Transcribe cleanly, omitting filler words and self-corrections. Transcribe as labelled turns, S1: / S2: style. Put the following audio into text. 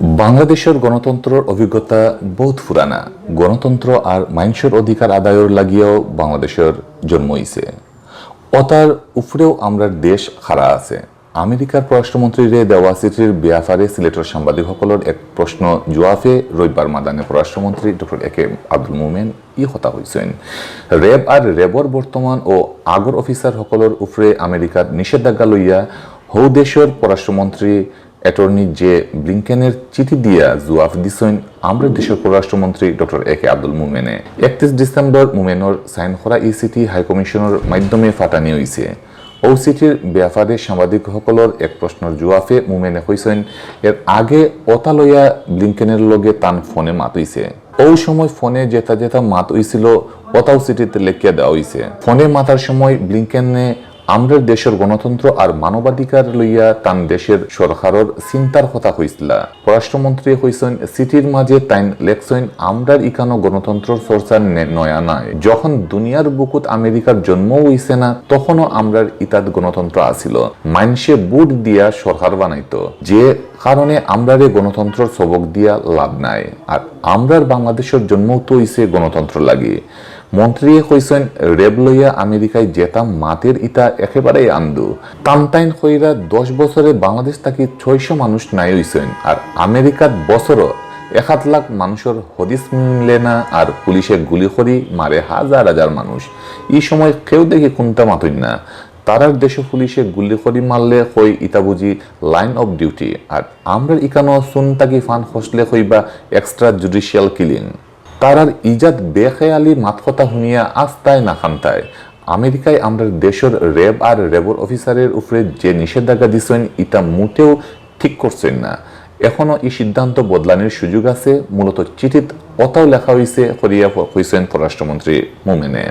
S1: বাংলাদেশের গণতন্ত্রের অভিজ্ঞতা বহুত পুরানা। গণতন্ত্র আর মানুষের অধিকার আদায়ের লাগিয়েও বাংলাদেশের জন্ম হইছে। অতার উপরেও আমরা দেশ খাড়া আছে। আমেরিকার পররাষ্ট্রমন্ত্রীরে দেওয়া চিঠির ব্যাপারে সিলেটের সাংবাদিকসকলের এক প্রশ্ন জবাবে রবিবার মাদানে পররাষ্ট্রমন্ত্রী doctor A K Abdul Momen কথা হয়েছেন। র্যাব আর র্যাবর বর্তমান ও আগর অফিসার সকলের উপরে আমেরিকার নিষেধাজ্ঞা লইয়া হৌ দেশের পররাষ্ট্রমন্ত্রী অ্যাটর্নি জে ব্লিংকেনের চিঠি দিয়া জবাব দিছেন আমরা দেশের পররাষ্ট্রমন্ত্রী ডক্টর এ কে আব্দুল মোমেনে। 31 ডিসেম্বর মোমেনের সাইন করা এই চিঠি হাইকমিশনের মাধ্যমে ফাটানি হয়েছে। ও চিঠির ব্যাপারে সাংবাদিকসকলের এক প্রশ্নের জবাবে মোমেনে কইছেন এর আগে অতা লইয়া ব্লিংকেনের লগে তান ফোনে মাত হইছে। ওই সময় ফোনে যেটা মাত হইছিল অতাও চিঠিতে লেখিয়া দেওয়া হইছে। ফোনে মাতার সময় ব্লিংকেনে আমরা দেশের গণতন্ত্র আর মানবাধিকার লইয়া তান দেশের সরকারের চিন্তার কথা কইছিল। পররাষ্ট্রমন্ত্রী কইছেন চিঠির মাঝে তাইন লেখছেন আমরার ইকানো গণতন্ত্রের চর্চা নয়া নাই। যখন দুনিয়ার বুকুত আমেরিকার জন্ম হইছে না তখনও আমরার ইতাত গণতন্ত্র আছিল। মানুষে বুট দিয়া সরকার বানাইতো, যে কারণে আমরারে গণতন্ত্রের সবক দিয়া লাভ নাই। আর আমরার বাংলাদেশের জন্মও তো হইছে গণতন্ত্র লাগে। মন্ত্রী কইছেন রেব লইয়া আমেরিকায় যেতাম মাতের ইতা একেবারেই আন্দু। টানটাইন কইরা 10 বছরে বাংলাদেশ থাকি 600 মানুষ নাই হইছেন। আর আমেরিকাত বছরও 1 লাখ মানুষের হদিস মিলে না। আর পুলিশে গুলি করি মারে হাজার হাজার মানুষ। এই সময় কেউ দেখে কোনটা মাতই না। তারার দেশে পুলিশে গুলি করি মারলে কই ইতা বুঝি লাইন অফ ডিউটি। আর আমরা ইকানো সুন তাকি ফান খসলে কইবা এক্সট্রা জুডিশিয়াল কিলিং। তারার ইজাত বেখেয়ালি মাতকথা শুনিয়া আস্তায় না খান্তায়। আমেরিকায় আমরা দেশের র্যাব আর র্যাবর অফিসারের উপরে যে নিষেধাজ্ঞা দিচ্ছেন ইটা মোটেও ঠিক করছেন না। এখনো এই সিদ্ধান্ত বদলানোর সুযোগ আছে। মূলত চিঠিত অতাও লেখা হয়েছে করিয়া কইছেন পররাষ্ট্রমন্ত্রী মোমেনে।